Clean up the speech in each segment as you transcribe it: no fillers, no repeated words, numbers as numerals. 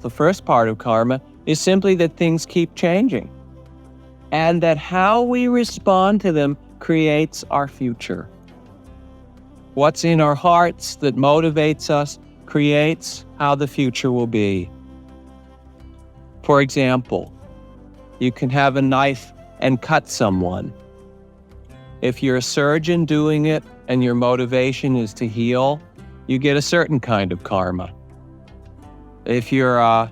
the first part of karma, is simply that things keep changing. And that how we respond to them creates our future. What's in our hearts that motivates us creates how the future will be. For example, you can have a knife and cut someone. If you're a surgeon doing it and your motivation is to heal, you get a certain kind of karma. If you're a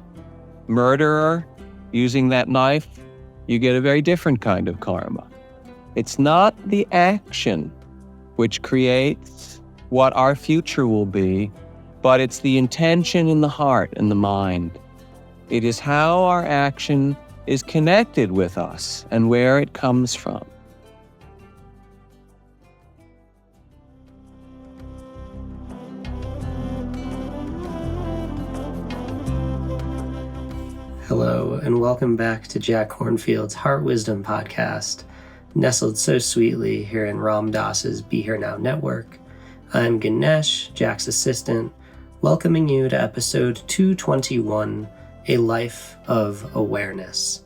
murderer using that knife, you get a very different kind of karma. It's not the action which creates what our future will be, but it's the intention in the heart and the mind. It is how our action is connected with us and where it comes from. Hello, and welcome back to Jack Kornfield's Heart Wisdom podcast, nestled so sweetly here in Ram Dass's Be Here Now network. I'm Ganesh, Jack's assistant, welcoming you to episode 221, A Life of Awareness.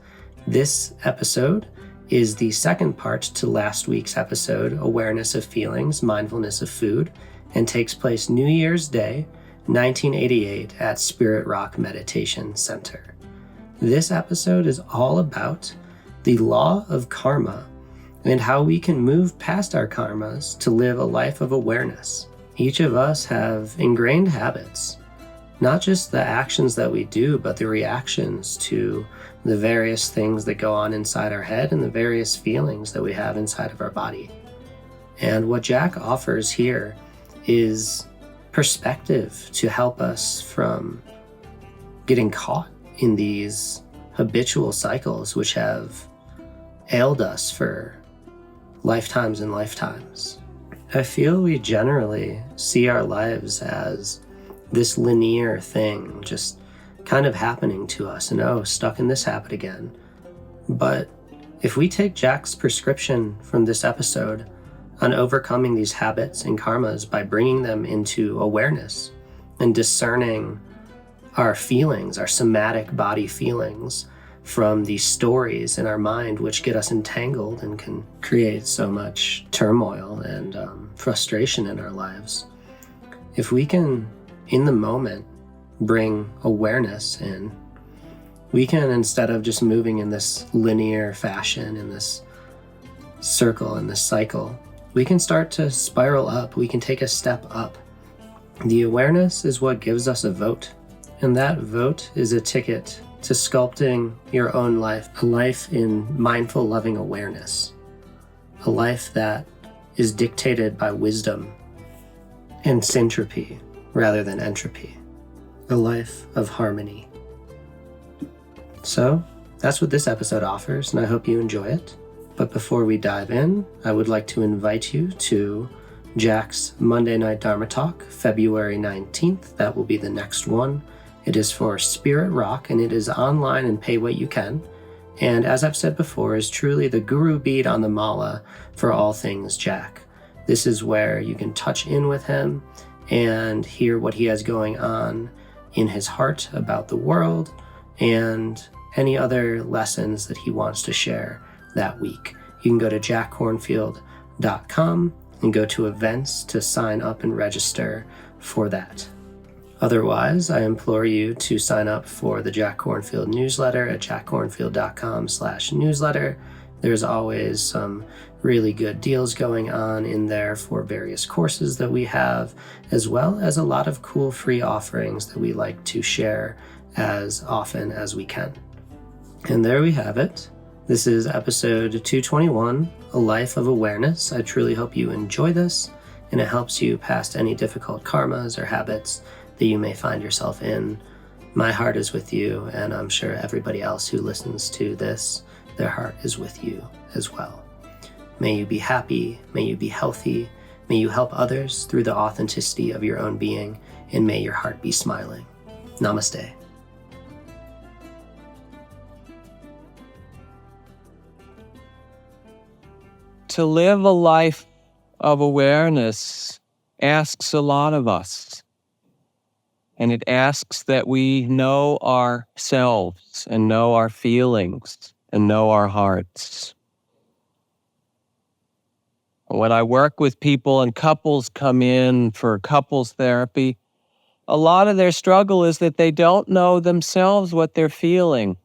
This episode is the second part to last week's episode, Awareness of Feelings, Mindfulness of Food, and takes place New Year's Day, 1988 at Spirit Rock Meditation Center. This episode is all about the law of karma and how we can move past our karmas to live a life of awareness. Each of us have ingrained habits, not just the actions that we do, but the reactions to the various things that go on inside our head and the various feelings that we have inside of our body. And what Jack offers here is perspective to help us from getting caught in these habitual cycles which have ailed us for lifetimes and lifetimes. I feel we generally see our lives as this linear thing just kind of happening to us and stuck in this habit again. But if we take Jack's prescription from this episode on overcoming these habits and karmas by bringing them into awareness and discerning our feelings, our somatic body feelings, from these stories in our mind which get us entangled and can create so much turmoil and frustration in our lives. If we can, in the moment, bring awareness in, we can, instead of just moving in this linear fashion, in this circle, in this cycle, we can start to spiral up. We can take a step up. The awareness is what gives us a vote. And that vote is a ticket to sculpting your own life, a life in mindful, loving awareness, a life that is dictated by wisdom and syntropy rather than entropy, a life of harmony. So that's what this episode offers, and I hope you enjoy it. But before we dive in, I would like to invite you to Jack's Monday Night Dharma Talk, February 19th. That will be the next one. It is for Spirit Rock, and it is online and pay what you can. And as I've said before, is truly the guru bead on the mala for all things Jack. This is where you can touch in with him and hear what he has going on in his heart about the world and any other lessons that he wants to share that week. You can go to jackkornfield.com and go to events to sign up and register for that. Otherwise, I implore you to sign up for the Jack Kornfield newsletter at jackkornfield.com/newsletter. There's always some really good deals going on in there for various courses that we have, as well as a lot of cool free offerings that we like to share as often as we can. And there we have it. This is episode 221, A Life of Awareness. I truly hope you enjoy this and it helps you past any difficult karmas or habits that you may find yourself in. My heart is with you, and I'm sure everybody else who listens to this, their heart is with you as well. May you be happy, may you be healthy, may you help others through the authenticity of your own being, and may your heart be smiling. Namaste. To live a life of awareness asks a lot of us. And it asks that we know ourselves and know our feelings and know our hearts. When I work with people and couples come in for couples therapy, a lot of their struggle is that they don't know themselves what they're feeling.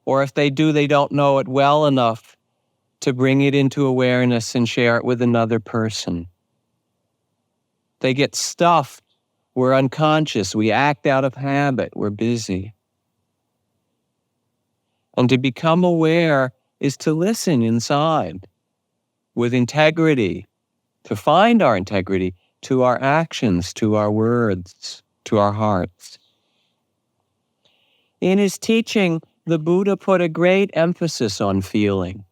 Or if they do, they don't know it well enough to bring it into awareness and share it with another person. They get stuffed. We're unconscious. We act out of habit. We're busy. And to become aware is to listen inside with integrity, to find our integrity to our actions, to our words, to our hearts. In his teaching, the Buddha put a great emphasis on feeling.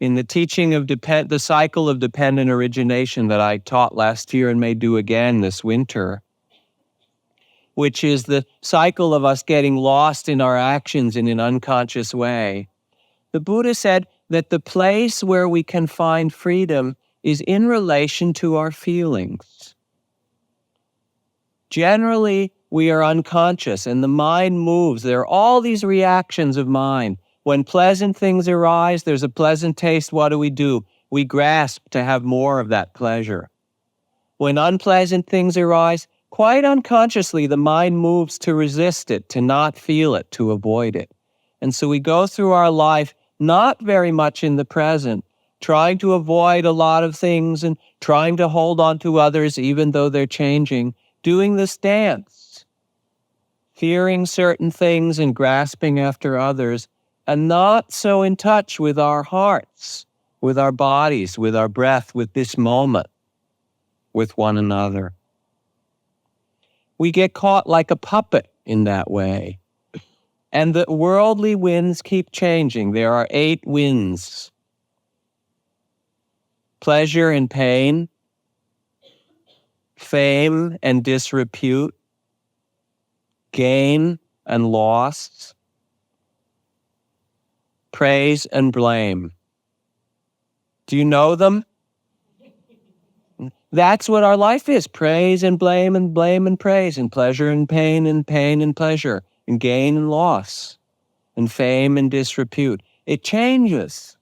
In the teaching of the cycle of dependent origination that I taught last year and may do again this winter, which is the cycle of us getting lost in our actions in an unconscious way, the Buddha said that the place where we can find freedom is in relation to our feelings. Generally, we are unconscious and the mind moves. There are all these reactions of mind. When pleasant things arise, there's a pleasant taste. What do? We grasp to have more of that pleasure. When unpleasant things arise, quite unconsciously, the mind moves to resist it, to not feel it, to avoid it. And so we go through our life not very much in the present, trying to avoid a lot of things and trying to hold on to others even though they're changing, doing this dance, fearing certain things and grasping after others, and not so in touch with our hearts, with our bodies, with our breath, with this moment, with one another. We get caught like a puppet in that way. And the worldly winds keep changing. There are 8 winds: pleasure and pain, fame and disrepute, gain and loss, praise and blame. Do you know them? That's what our life is: praise and blame and praise, and pleasure and pain and pleasure, and gain and loss, and fame and disrepute. It changes.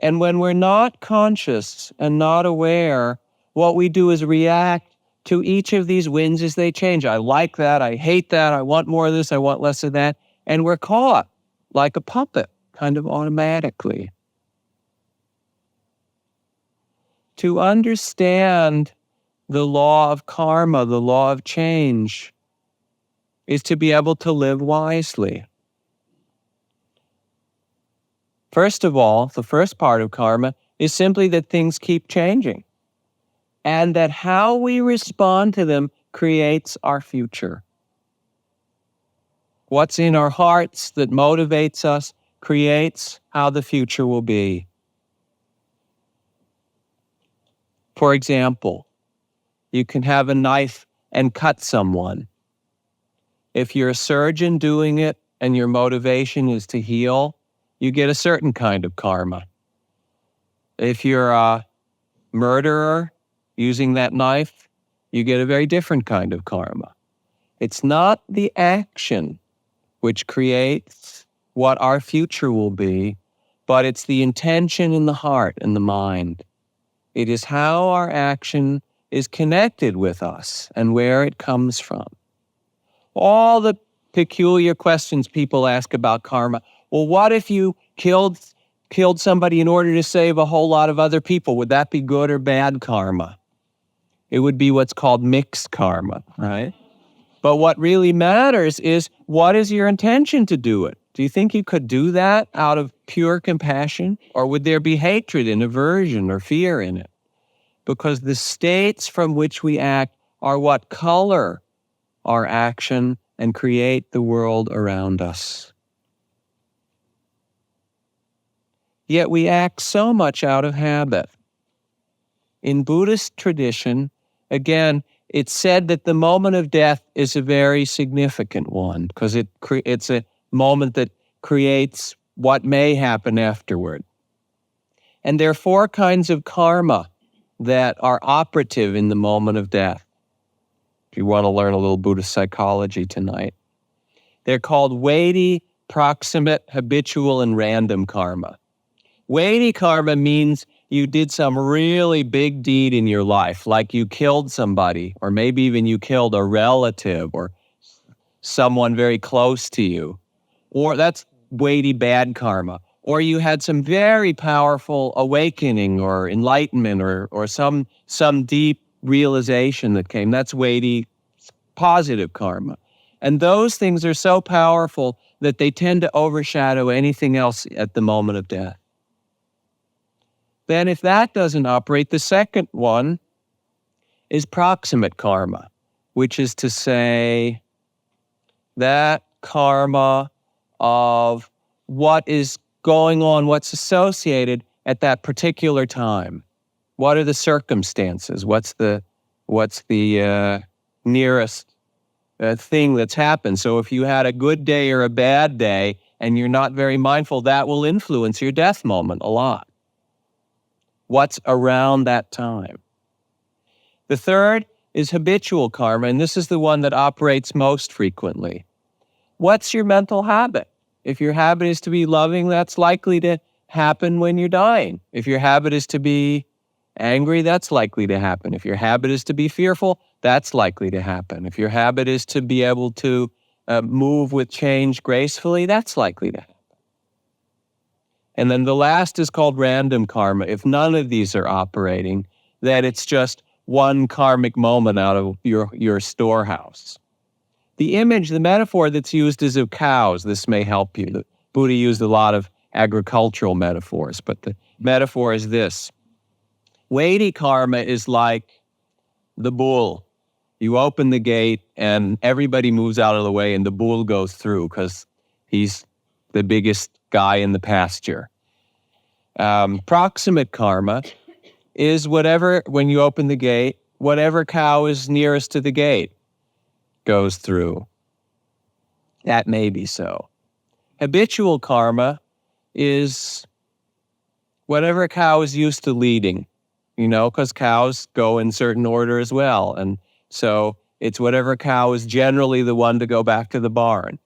And when we're not conscious and not aware, what we do is react to each of these winds as they change. I like that, I hate that, I want more of this, I want less of that. And we're caught like a puppet, kind of automatically. To understand the law of karma, the law of change, is to be able to live wisely. First of all, the first part of karma is simply that things keep changing, and that how we respond to them creates our future. What's in our hearts that motivates us creates how the future will be. For example, you can have a knife and cut someone. If you're a surgeon doing it and your motivation is to heal, you get a certain kind of karma. If you're a murderer using that knife, you get a very different kind of karma. It's not the action which creates what our future will be, but it's the intention in the heart and the mind. It is how our action is connected with us and where it comes from. All the peculiar questions people ask about karma. Well, what if you killed somebody in order to save a whole lot of other people? Would that be good or bad karma? It would be what's called mixed karma, right? But what really matters is, what is your intention to do it? Do you think you could do that out of pure compassion? Or would there be hatred and aversion or fear in it? Because the states from which we act are what color our action and create the world around us. Yet we act so much out of habit. In Buddhist tradition, again, it's said that the moment of death is a very significant one because it's a moment that creates what may happen afterward. And there are 4 kinds of karma that are operative in the moment of death. if you want to learn a little Buddhist psychology tonight. They're called weighty, proximate, habitual, and random karma. Weighty karma means you did some really big deed in your life, like you killed somebody, or maybe even you killed a relative or someone very close to you. Or that's weighty bad karma. Or you had some very powerful awakening or enlightenment or some deep realization that came. That's weighty positive karma. And those things are so powerful that they tend to overshadow anything else at the moment of death. Then if that doesn't operate, the second one is proximate karma, which is to say that karma of what is going on, what's associated at that particular time. What are the circumstances? What's the nearest thing that's happened? So if you had a good day or a bad day and you're not very mindful, that will influence your death moment a lot. What's around that time? The third is habitual karma, and this is the one that operates most frequently. What's your mental habit? If your habit is to be loving, that's likely to happen when you're dying. If your habit is to be angry, that's likely to happen. If your habit is to be fearful, that's likely to happen. If your habit is to be able to move with change gracefully, that's likely to happen. And then the last is called random karma. If none of these are operating, then it's just one karmic moment out of your storehouse. The image, the metaphor that's used is of cows. This may help you. The Buddha used a lot of agricultural metaphors, but the metaphor is this. Weighty karma is like the bull. You open the gate and everybody moves out of the way and the bull goes through because he's the biggest guy in the pasture. Proximate karma is whatever, when you open the gate, whatever cow is nearest to the gate goes through. That may be so. Habitual karma is whatever cow is used to leading, because cows go in certain order as well. And so it's whatever cow is generally the one to go back to the barn.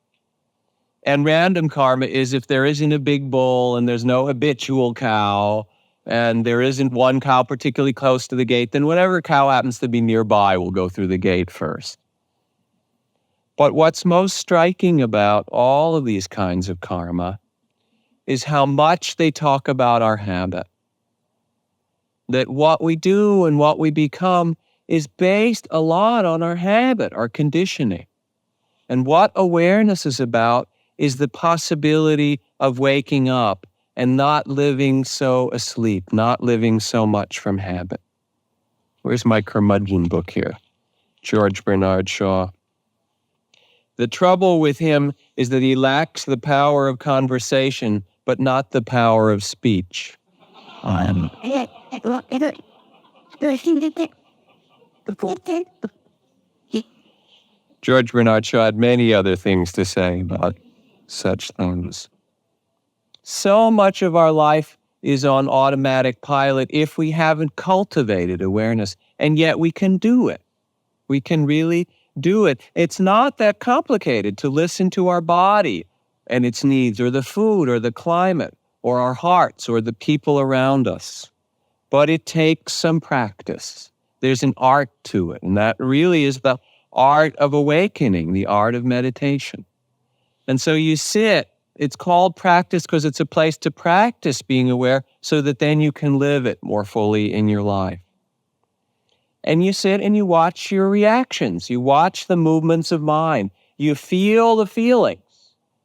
And random karma is if there isn't a big bull and there's no habitual cow and there isn't one cow particularly close to the gate, then whatever cow happens to be nearby will go through the gate first. But what's most striking about all of these kinds of karma is how much they talk about our habit. That what we do and what we become is based a lot on our habit, our conditioning. And what awareness is about is the possibility of waking up and not living so asleep, not living so much from habit. Where's my curmudgeon book here? George Bernard Shaw. The trouble with him is that he lacks the power of conversation, but not the power of speech. George Bernard Shaw had many other things to say about such things. So much of our life is on automatic pilot if we haven't cultivated awareness, and yet we can do it. We can really do it. It's not that complicated to listen to our body and its needs, or the food, or the climate, or our hearts, or the people around us. But it takes some practice. There's an art to it, and that really is the art of awakening, the art of meditation. And so you sit. It's called practice because it's a place to practice being aware so that then you can live it more fully in your life. And you sit and you watch your reactions. You watch the movements of mind. You feel the feelings.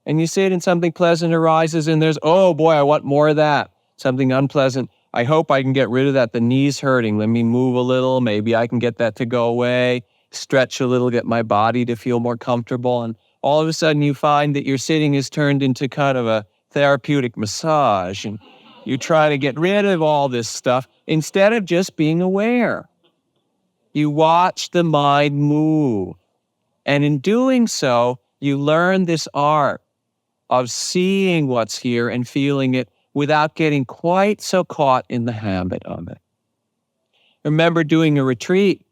And you sit and something pleasant arises and there's, oh boy, I want more of that. Something unpleasant. I hope I can get rid of that. The knee's hurting. Let me move a little. Maybe I can get that to go away. Stretch a little, get my body to feel more comfortable. And all of a sudden you find that your sitting is turned into kind of a therapeutic massage. And you're trying to get rid of all this stuff instead of just being aware. You watch the mind move. And in doing so, you learn this art of seeing what's here and feeling it without getting quite so caught in the habit of it. I remember doing a retreat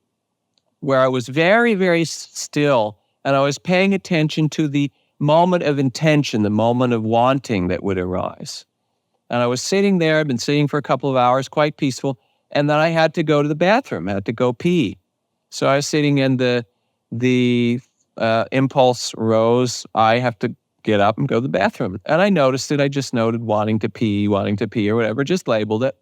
where I was very, very still, and I was paying attention to the moment of intention, the moment of wanting that would arise. And I was sitting there, I'd been sitting for a couple of hours, quite peaceful, and then I had to go to the bathroom, I had to go pee. So I was sitting in the impulse rose, I have to get up and go to the bathroom. And I noticed it, I just noted wanting to pee or whatever, just labeled it.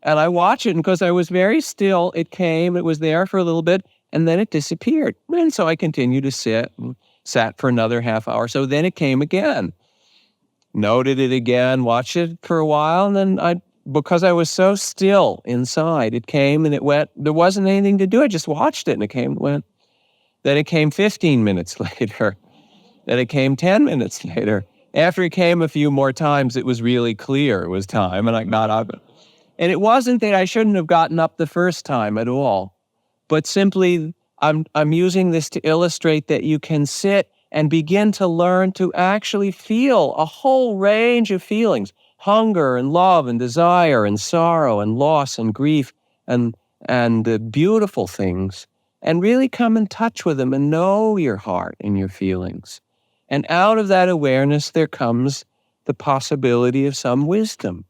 And I watched it, and because I was very still, it came, it was there for a little bit, and then it disappeared. And so I continued to sit, and sat for another half hour. So then it came again. Noted it again, watched it for a while, and then because I was so still inside, it came and it went. There wasn't anything to do. I just watched it, and it came and went. Then it came 15 minutes later. Then it came 10 minutes later. After it came a few more times, it was really clear it was time, and I got up. And it wasn't that I shouldn't have gotten up the first time at all, but simply I'm using this to illustrate that you can sit and begin to learn to actually feel a whole range of feelings: hunger and love and desire and sorrow and loss and grief and the beautiful things, and really come in touch with them and know your heart and your feelings. And out of that awareness, there comes the possibility of some wisdom.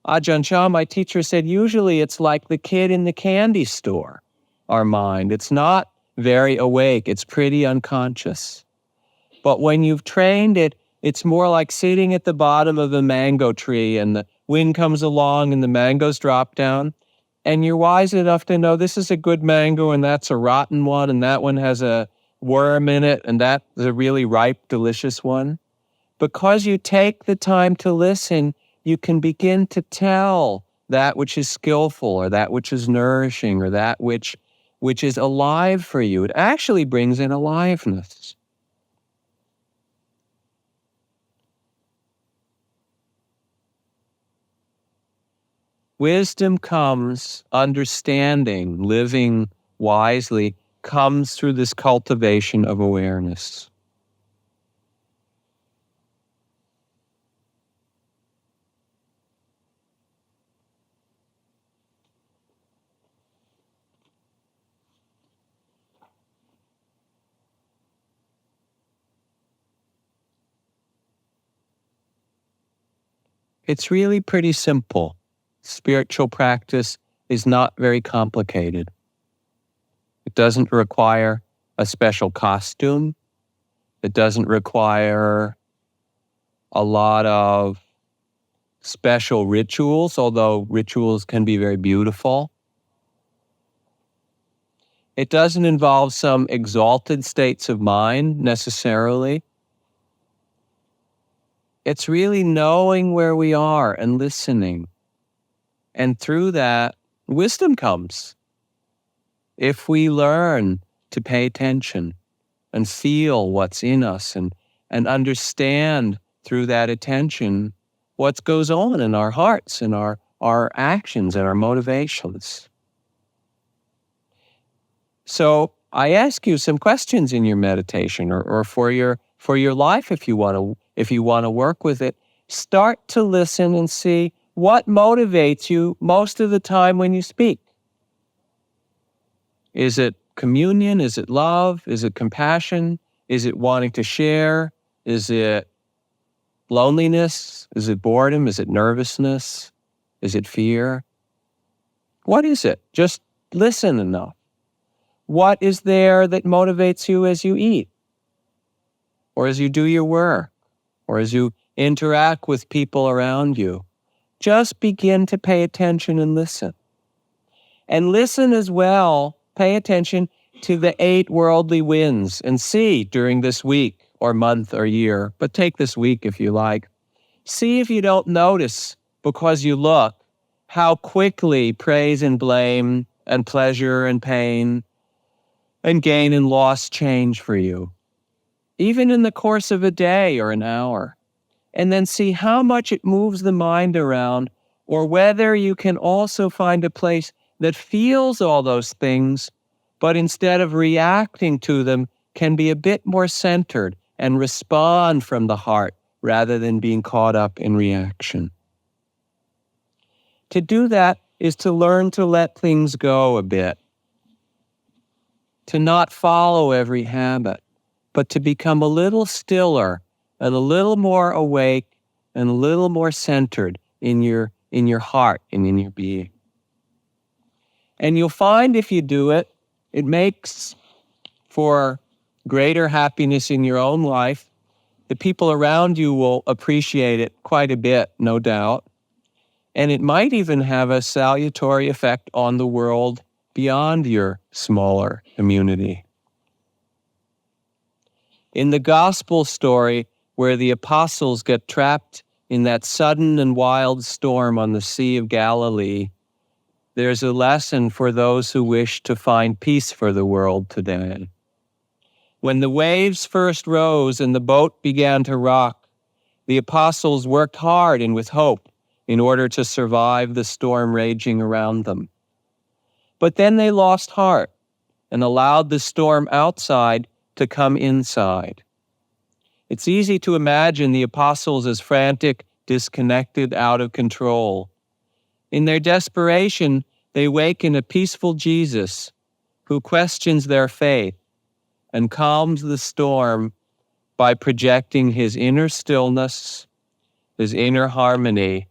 Ajahn Chah, my teacher, said usually it's like the kid in the candy store, our mind. It's not very awake. It's pretty unconscious. But when you've trained it, it's more like sitting at the bottom of a mango tree and the wind comes along and the mangoes drop down. And you're wise enough to know this is a good mango and that's a rotten one and that one has a worm in it and that's a really ripe, delicious one. Because you take the time to listen, you can begin to tell that which is skillful or that which is nourishing or that which is alive for you. It actually brings in aliveness. Wisdom comes, understanding, living wisely, comes through this cultivation of awareness. It's really pretty simple. Spiritual practice is not very complicated. It doesn't require a special costume. It doesn't require a lot of special rituals, although rituals can be very beautiful. It doesn't involve some exalted states of mind necessarily. It's really knowing where we are and listening. And through that, wisdom comes. If we learn to pay attention and feel what's in us and understand through that attention what goes on in our hearts and our actions and our motivations. So I ask you some questions in your meditation or for your life if you want to work with it. Start to listen and see what motivates you most of the time when you speak. Is it communion? Is it love? Is it compassion? Is it wanting to share? Is it loneliness? Is it boredom? Is it nervousness? Is it fear? What is it? Just listen enough. What is there that motivates you as you eat? Or as you do your work? Or as you interact with people around you? Just begin to pay attention and listen. And listen as well, pay attention to the 8 worldly winds and see during this week or month or year, but take this week if you like. See if you don't notice, because you look, how quickly praise and blame and pleasure and pain and gain and loss change for you, even in the course of a day or an hour. And then see how much it moves the mind around, or whether you can also find a place that feels all those things, but instead of reacting to them, can be a bit more centered and respond from the heart rather than being caught up in reaction. To do that is to learn to let things go a bit. to not follow every habit, but to become a little stiller and a little more awake and a little more centered in your heart and in your being. And you'll find if you do it, it makes for greater happiness in your own life. The people around you will appreciate it quite a bit, no doubt. And it might even have a salutary effect on the world beyond your smaller community. In the gospel story where the apostles get trapped in that sudden and wild storm on the Sea of Galilee, there's a lesson for those who wish to find peace for the world today. When the waves first rose and the boat began to rock, the apostles worked hard and with hope in order to survive the storm raging around them. But then they lost heart and allowed the storm outside to come inside. It's easy to imagine the apostles as frantic, disconnected, out of control. In their desperation, they waken a peaceful Jesus who questions their faith and calms the storm by projecting his inner stillness, his inner harmony,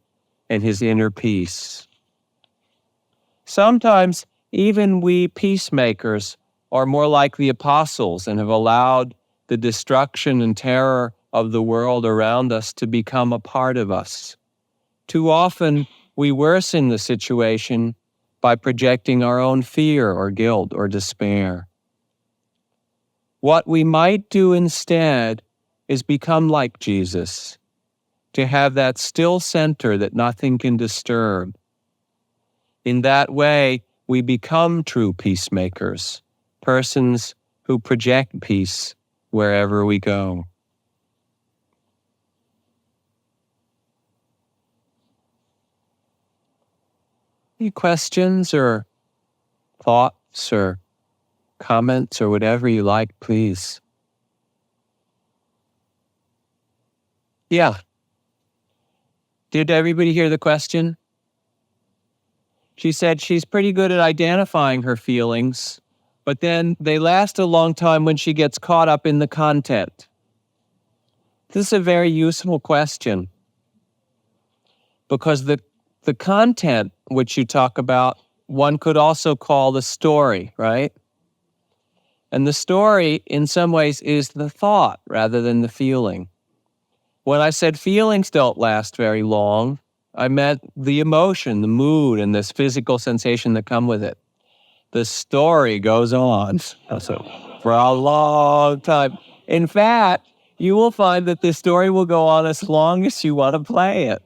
and his inner peace. Sometimes even we peacemakers are more like the apostles and have allowed the destruction and terror of the world around us to become a part of us. Too often, we worsen the situation by projecting our own fear or guilt or despair. What we might do instead is become like Jesus, to have that still center that nothing can disturb. In that way, we become true peacemakers, persons who project peace wherever we go. Any questions or thoughts or comments or whatever you like, please? Yeah. Did everybody hear the question? She said she's pretty good at identifying her feelings, but then they last a long time when she gets caught up in the content. This is a very useful question because the content which you talk about, one could also call the story, right? And the story, in some ways, is the thought rather than the feeling. When I said feelings don't last very long, I meant the emotion, the mood, and this physical sensation that come with it. The story goes on for a long time. In fact, you will find that the story will go on as long as you want to play it.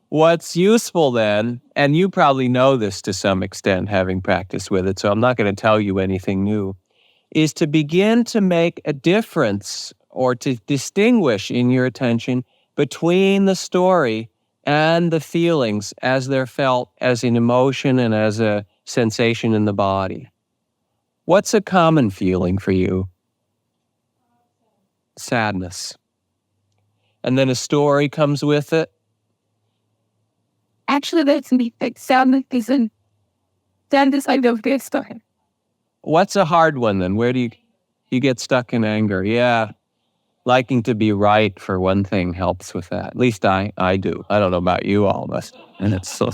What's useful then, and you probably know this to some extent having practiced with it, so I'm not going to tell you anything new, is to begin to make a difference or to distinguish in your attention between the story and the feelings as they're felt as an emotion and as a sensation in the body. What's a common feeling for you? Sadness. And then a story comes with it. Actually, that's me. Like, sadness isn't. Sadness, I don't get stuck. What's a hard one then? Where do you get stuck in anger? Yeah. Liking to be right, for one thing, helps with that. At least I do. I don't know about you all, but and it's so.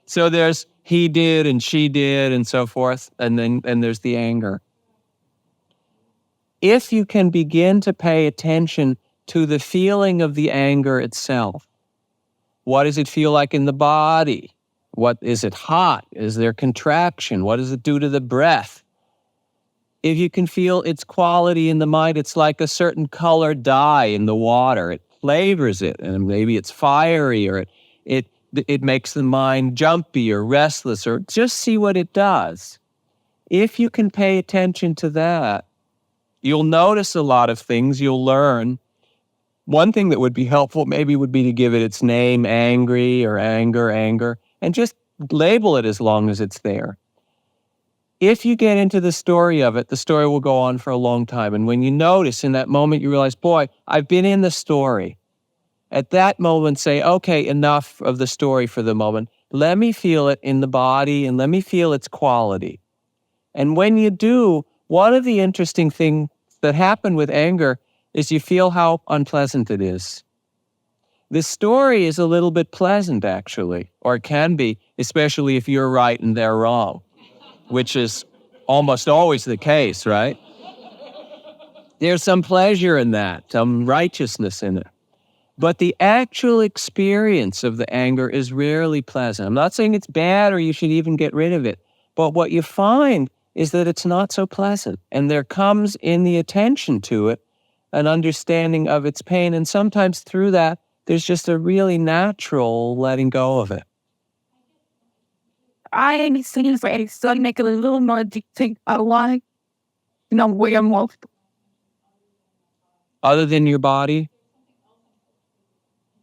So there's he did and she did and so forth, and there's the anger. If you can begin to pay attention to the feeling of the anger itself, what does it feel like in the body? What is it hot? Is there contraction? What does it do to the breath? If you can feel its quality in the mind, it's like a certain color dye in the water. It flavors it, and maybe it's fiery, or it makes the mind jumpy or restless, or just see what it does. If you can pay attention to that, you'll notice a lot of things, you'll learn. One thing that would be helpful maybe would be to give it its name, angry or anger, and just label it as long as it's there. If you get into the story of it, the story will go on for a long time. And when you notice in that moment, you realize, boy, I've been in the story. At that moment, say, okay, enough of the story for the moment. Let me feel it in the body and let me feel its quality. And when you do, one of the interesting things that happen with anger is you feel how unpleasant it is. This story is a little bit pleasant, actually, or it can be, especially if you're right and they're wrong, which is almost always the case, right? There's some pleasure in that, some righteousness in it. But the actual experience of the anger is rarely pleasant. I'm not saying it's bad or you should even get rid of it, but what you find is that it's not so pleasant. And there comes in the attention to it an understanding of its pain. And sometimes through that, there's just a really natural letting go of it. I am seeing for a son make it a little more distinct. I want, where more. Other than your body,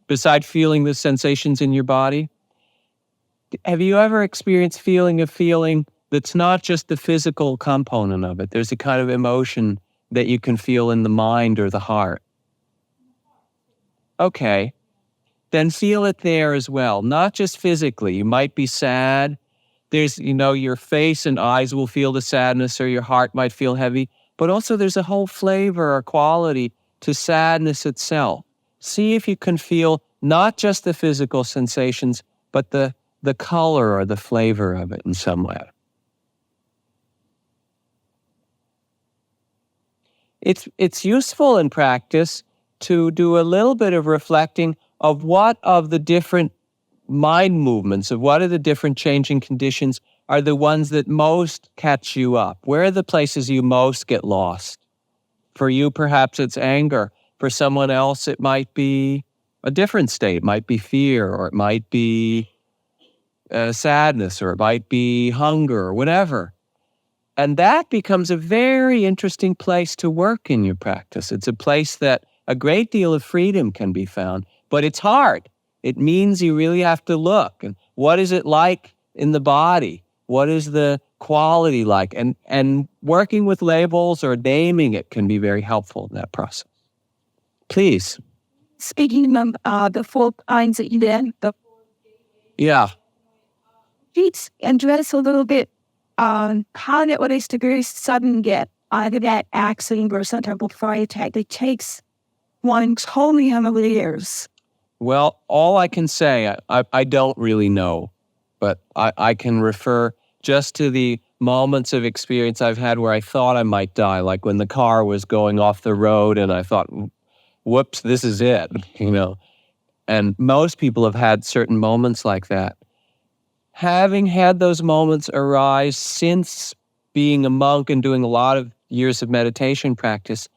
beside feeling the sensations in your body, have you ever experienced a feeling that's not just the physical component of it? There's a kind of emotion that you can feel in the mind or the heart. Okay, then feel it there as well, not just physically. You might be sad. There's, your face and eyes will feel the sadness, or your heart might feel heavy, but also there's a whole flavor or quality to sadness itself. See if you can feel not just the physical sensations, but the color or the flavor of it in some way. It's useful in practice to do a little bit of reflecting of what of the different mind movements, of what are the different changing conditions are the ones that most catch you up. Where are the places you most get lost? For you, perhaps it's anger. For someone else, it might be a different state. It might be fear, or it might be sadness, or it might be hunger, or whatever. And that becomes a very interesting place to work in your practice. It's a place that a great deal of freedom can be found, but it's hard. It means you really have to look. And what is it like in the body? What is the quality like? And working with labels or naming it can be very helpful in that process. Please. Speaking of the 4 kinds that you did, Yeah. please address a little bit on how that relates to very sudden get either that accident or some type of fire attack that takes one totally unawares. Well, all I can say, I don't really know, but I can refer just to the moments of experience I've had where I thought I might die, like when the car was going off the road and I thought, whoops, this is it, And most people have had certain moments like that. Having had those moments arise since being a monk and doing a lot of years of meditation practice,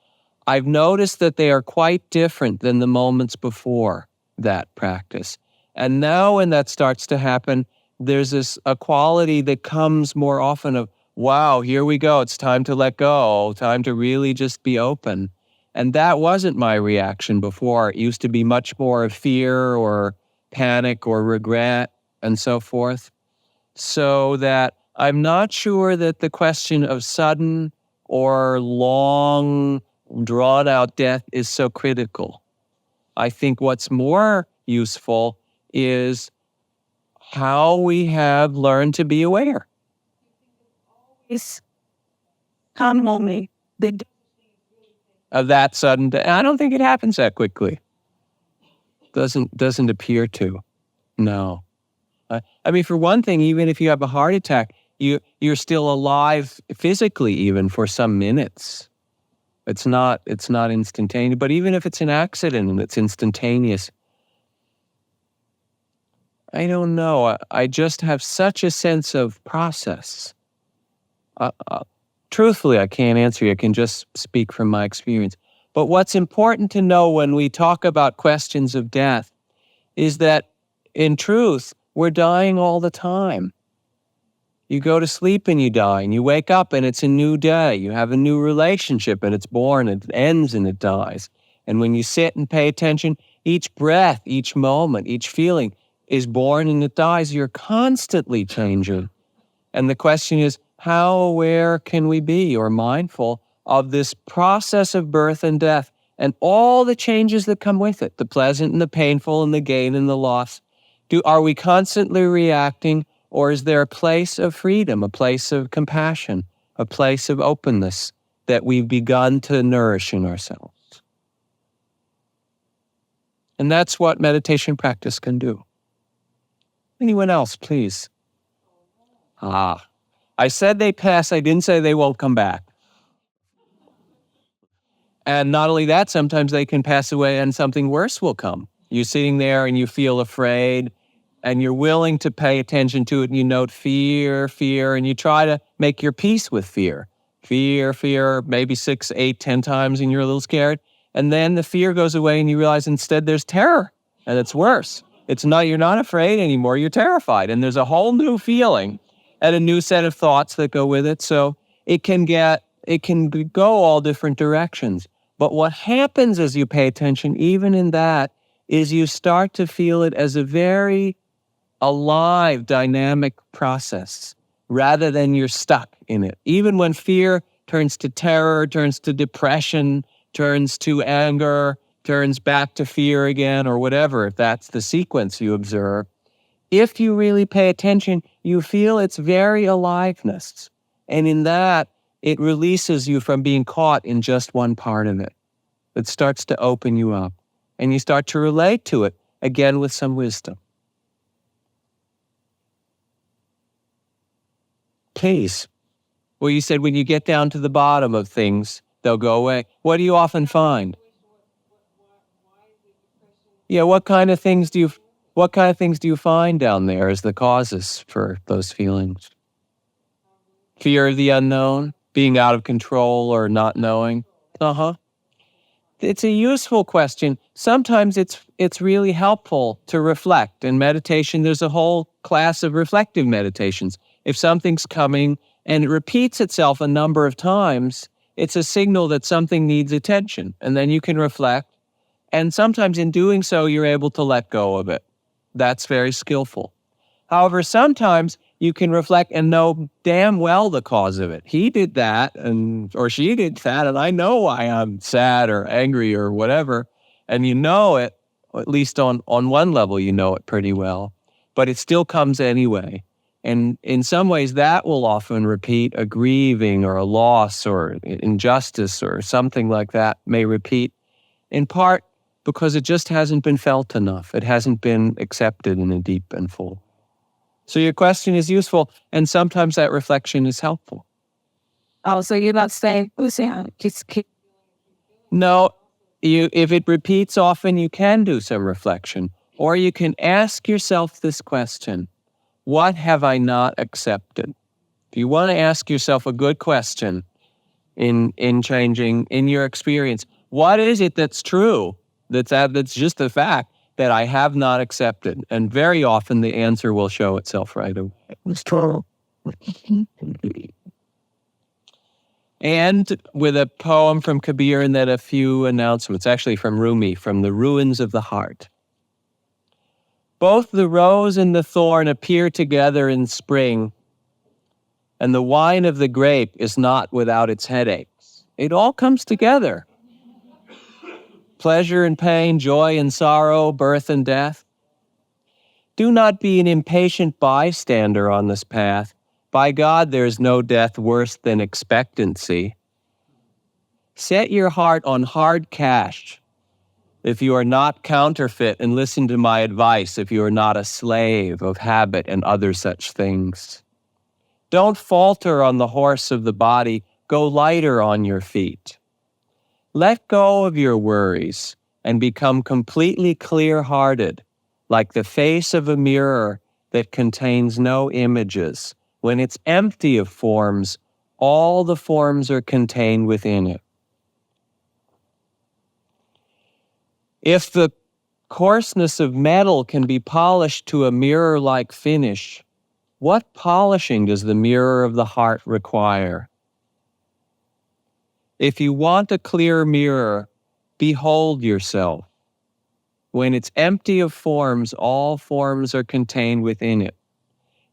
I've noticed that they are quite different than the moments before that practice. And now when that starts to happen, there's a quality that comes more often of, wow, here we go. It's time to let go, time to really just be open. And that wasn't my reaction before. It used to be much more of fear or panic or regret and so forth. So that I'm not sure that the question of sudden or long, drawn-out death is so critical. I think what's more useful is how we have learned to be aware. It's commonly Of that sudden death. I don't think it happens that quickly. Doesn't appear to. No. I mean, for one thing, even if you have a heart attack, you're still alive physically even for some minutes. It's not instantaneous. But even if it's an accident and it's instantaneous, I don't know. I just have such a sense of process. Truthfully, I can't answer you. I can just speak from my experience. But what's important to know when we talk about questions of death is that, in truth, we're dying all the time. You go to sleep and you die, and you wake up and it's a new day. You have a new relationship and it's born, and it ends and it dies. And when you sit and pay attention, each breath, each moment, each feeling is born and it dies. You're constantly changing. And the question is, how aware can we be or mindful of this process of birth and death and all the changes that come with it, the pleasant and the painful and the gain and the loss? Are we constantly reacting, or is there a place of freedom, a place of compassion, a place of openness that we've begun to nourish in ourselves. And that's what meditation practice can do. Anyone else, please? I said they pass, I didn't say they won't come back. And not only that, sometimes they can pass away and something worse will come. You're sitting there and you feel afraid and you're willing to pay attention to it and you note fear, and you try to make your peace with fear. Fear, maybe 6, 8, 10 times and you're a little scared. And then the fear goes away and you realize instead there's terror and it's worse. You're not afraid anymore, you're terrified. And there's a whole new feeling and a new set of thoughts that go with it. So it can go all different directions. But what happens as you pay attention, even in that, is you start to feel it as a very alive, dynamic process, rather than you're stuck in it. Even when fear turns to terror, turns to depression, turns to anger, turns back to fear again, or whatever, if that's the sequence you observe, if you really pay attention, you feel its very aliveness. And in that, it releases you from being caught in just one part of it. It starts to open you up, and you start to relate to it, again with some wisdom. Please. Well, you said when you get down to the bottom of things, they'll go away. What do you often find? Yeah, what kind of things do you find down there as the causes for those feelings? Fear of the unknown, being out of control or not knowing? It's a useful question. Sometimes it's really helpful to reflect. In meditation, there's a whole class of reflective meditations. If something's coming and it repeats itself a number of times, it's a signal that something needs attention. And then you can reflect. And sometimes in doing so, you're able to let go of it. That's very skillful. However, sometimes you can reflect and know damn well the cause of it. He did that, or she did that, and I know why I'm sad or angry or whatever. And you know it, or at least on one level, you know it pretty well. But it still comes anyway. And in some ways, that will often repeat. A grieving or a loss or injustice or something like that may repeat, in part because it just hasn't been felt enough. It hasn't been accepted in a deep and full. So your question is useful, and sometimes that reflection is helpful. Oh, so you're not saying, just keep. No, if it repeats often, you can do some reflection. Or you can ask yourself this question: what have I not accepted? If you want to ask yourself a good question in changing, in your experience, what is it that's true, that's just a fact, that I have not accepted? And very often the answer will show itself right away. And with a poem from Kabir and then a few announcements, actually from Rumi, from The Ruins of the Heart. Both the rose and the thorn appear together in spring, and the wine of the grape is not without its headaches. It all comes together. Pleasure and pain, joy and sorrow, birth and death. Do not be an impatient bystander on this path. By God, there is no death worse than expectancy. Set your heart on hard cash if you are not counterfeit, and listen to my advice if you are not a slave of habit and other such things. Don't falter on the horse of the body. Go lighter on your feet. Let go of your worries and become completely clear-hearted, like the face of a mirror that contains no images. When it's empty of forms, all the forms are contained within it. If the coarseness of metal can be polished to a mirror-like finish, what polishing does the mirror of the heart require? If you want a clear mirror, behold yourself. When it's empty of forms, all forms are contained within it.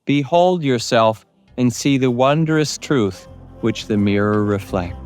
Behold yourself and see the wondrous truth which the mirror reflects.